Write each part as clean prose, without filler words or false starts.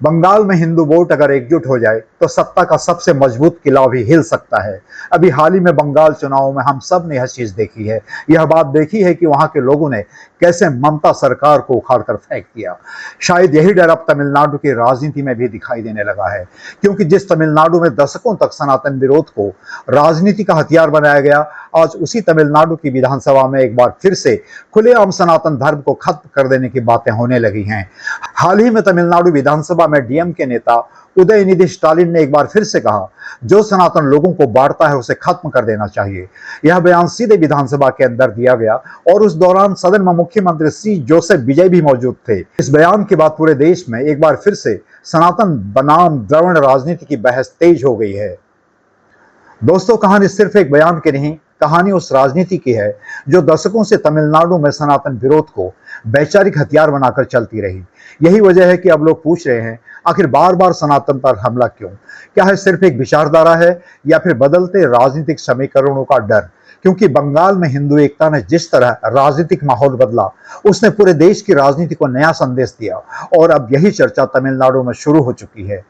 बंगाल में हिंदू वोट अगर एकजुट हो जाए तो सत्ता का सबसे मजबूत किला भी हिल सकता है। अभी हाल ही में बंगाल चुनाव में हम सब ने यह चीज देखी है। यह बात देखी है कि वहां के लोगों ने कैसे ममता सरकार को उखाड़ कर फेंक दिया। शायद यही डर अब तमिलनाडु की राजनीति में भी दिखाई देने लगा है, क्योंकि जिस तमिलनाडु में दशकों तक सनातन विरोध को राजनीति का हथियार बनाया गया, आज उसी तमिलनाडु की विधानसभा में एक बार फिर से खुलेआम सनातन धर्म को खत्म कर देने की बातें होने लगी हैं। हाल ही में तमिलनाडु विधानसभा में डीएम के नेता उदयनिधि स्टालिन ने एक बार फिर से कहा, जो सनातन लोगों को बांटता है उसे खत्म कर देना चाहिए। यह बयान सीधे विधानसभा के अंदर दिया गया और उस दौरान सदन में मुख्यमंत्री सी जोसेफ विजय भी मौजूद थे। इस बयान के बाद पूरे देश में एक बार फिर से सनातन बनाम द्रविड़ राजनीति की बहस तेज हो गई है। दोस्तों, कहानी सिर्फ एक बयान की नहीं, कहानी उस राजनीति की है जो दशकों से तमिलनाडु में सनातन विरोध को वैचारिक हथियार बनाकर चलती रही। यही वजह है कि अब लोग पूछ रहे हैं, आखिर बार बार सनातन पर हमला क्यों? क्या है सिर्फ एक विचारधारा है या फिर बदलते राजनीतिक समीकरणों का डर? क्योंकि बंगाल में हिंदू एकता ने जिस तरह राजनीतिक माहौल बदला, उसने पूरे देश की राजनीति को नया संदेश दिया और अब यही चर्चा तमिलनाडु में शुरू हो चुकी है।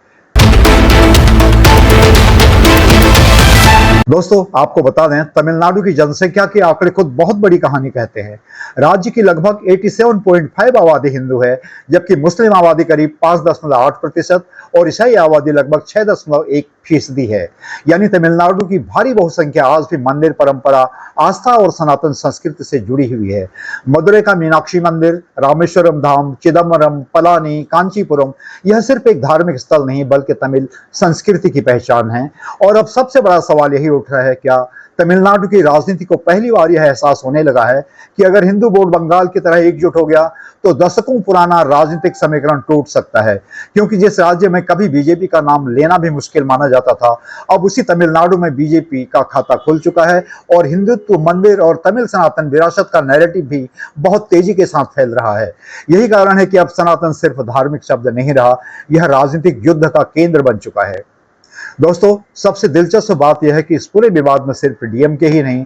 दोस्तों, आपको बता दें, तमिलनाडु की जनसंख्या के आंकड़े खुद बहुत बड़ी कहानी कहते हैं। राज्य की लगभग 87.5 आबादी हिंदू है, जबकि मुस्लिम आबादी करीब 5.8% और ईसाई आबादी लगभग 6.1% है। यानी तमिलनाडु की भारी बहुसंख्या आज भी मंदिर परंपरा, आस्था और सनातन संस्कृति से जुड़ी हुई है। मदुरै का मीनाक्षी मंदिर, रामेश्वरम धाम, चिदम्बरम, पलानी, कांचीपुरम, यह सिर्फ एक धार्मिक स्थल नहीं बल्कि तमिल संस्कृति की पहचान है। और अब सबसे बड़ा सवाल यही उठ रहा है, क्या तमिलनाडु की राजनीति को पहली बार यह एहसास होने लगा है कि अगर हिंदू वोट बंगाल की तरह एकजुट हो गया तो दशकों पुराना राजनीतिक समीकरण टूट सकता है? क्योंकि जिस राज्य में कभी बीजेपी का नाम लेना भी मुश्किल माना जाता था, अब उसी तमिलनाडु में बीजेपी का खाता खुल चुका है और हिंदुत्व, मंदिर और तमिल सनातन विरासत का नैरेटिव भी बहुत तेजी के साथ फैल रहा है। यही कारण है कि अब सनातन सिर्फ धार्मिक शब्द नहीं रहा, यह राजनीतिक युद्ध का केंद्र बन चुका है। दोस्तों, सबसे दिलचस्प बात यह है कि इस पूरे विवाद में सिर्फ डीएमके ही नहीं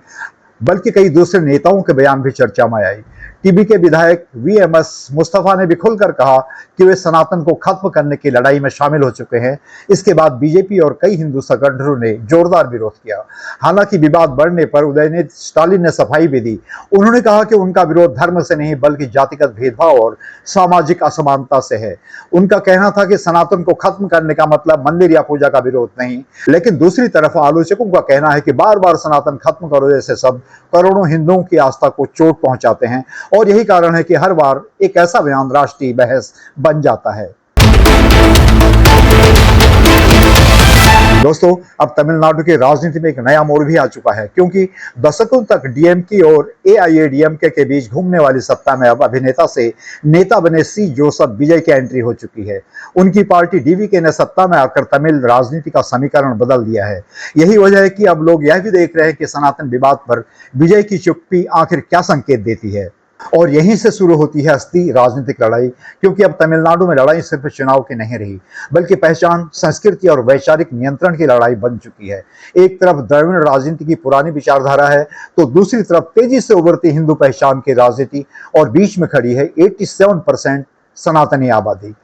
बल्कि कई दूसरे नेताओं के बयान भी चर्चा में आए। टीबी के विधायक वीएमएस मुस्तफा ने भी खुलकर कहा कि वे सनातन को खत्म करने की लड़ाई में शामिल हो चुके हैं। इसके बाद बीजेपी और कई हिंदू संगठनों ने जोरदार विरोध किया। हालांकि विवाद बढ़ने पर उदयनिधि स्टालिन ने सफाई भी दी। उन्होंने कहा कि उनका विरोध धर्म से नहीं बल्कि जातिगत भेदभाव और सामाजिक असमानता से है। उनका कहना था कि सनातन को खत्म करने का मतलब मंदिर या पूजा का विरोध नहीं। लेकिन दूसरी तरफ आलोचकों का कहना है कि बार बार सनातन खत्म करो जैसे शब्द करोड़ों हिंदुओं की आस्था को चोट पहुंचाते हैं और यही कारण है कि हर बार एक ऐसा बयान राष्ट्रीय बहस बन जाता है। दोस्तों, अब तमिलनाडु की राजनीति में एक नया मोड़ भी आ चुका है, क्योंकि दशकों तक डीएमके और एआईएडीएमके के बीच घूमने वाली सत्ता में अब अभिनेता से नेता बने सी जोसेफ विजय की एंट्री हो चुकी है। उनकी पार्टी डीवीके ने सत्ता में आकर तमिल राजनीति का समीकरण बदल दिया है। यही वजह है कि अब लोग यह भी देख रहे हैं कि सनातन विवाद पर विजय की चुप्पी आखिर क्या संकेत देती है। और यहीं से शुरू होती है असली राजनीतिक लड़ाई, क्योंकि अब तमिलनाडु में लड़ाई सिर्फ चुनाव की नहीं रही बल्कि पहचान, संस्कृति और वैचारिक नियंत्रण की लड़ाई बन चुकी है। एक तरफ द्रविड़ राजनीति की पुरानी विचारधारा है तो दूसरी तरफ तेजी से उभरती हिंदू पहचान की राजनीति और बीच में खड़ी है 87% सनातनी आबादी।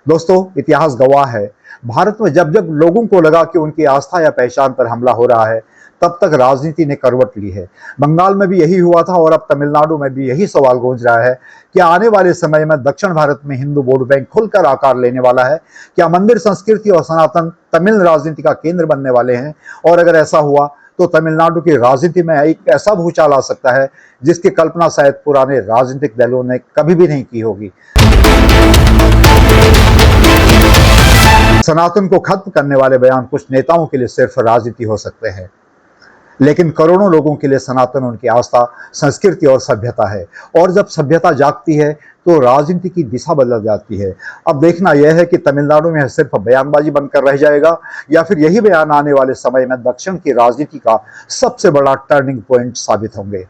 दोस्तों, इतिहास गवाह है, भारत में जब जब लोगों को लगा कि उनकी आस्था या पहचान पर हमला हो रहा है, तब तक राजनीति ने करवट ली है। बंगाल में भी यही हुआ था और अब तमिलनाडु में भी यही सवाल गूंज रहा है कि आने वाले समय में दक्षिण भारत में हिंदू वोट बैंक खुलकर आकार लेने वाला है। क्या मंदिर संस्कृति और सनातन तमिल राजनीति का केंद्र बनने वाले हैं? और अगर ऐसा हुआ तो तमिलनाडु की राजनीति में एक ऐसा भूचाल आ सकता है जिसकी कल्पना शायद पुराने राजनीतिक दलों ने कभी भी नहीं की होगी। सनातन को खत्म करने वाले बयान कुछ नेताओं के लिए सिर्फ राजनीति हो सकते हैं, लेकिन करोड़ों लोगों के लिए सनातन उनकी आस्था, संस्कृति और सभ्यता है। और जब सभ्यता जागती है तो राजनीति की दिशा बदल जाती है। अब देखना यह है कि तमिलनाडु में सिर्फ बयानबाजी बनकर रह जाएगा या फिर यही बयान आने वाले समय में दक्षिण की राजनीति का सबसे बड़ा टर्निंग पॉइंट साबित होंगे।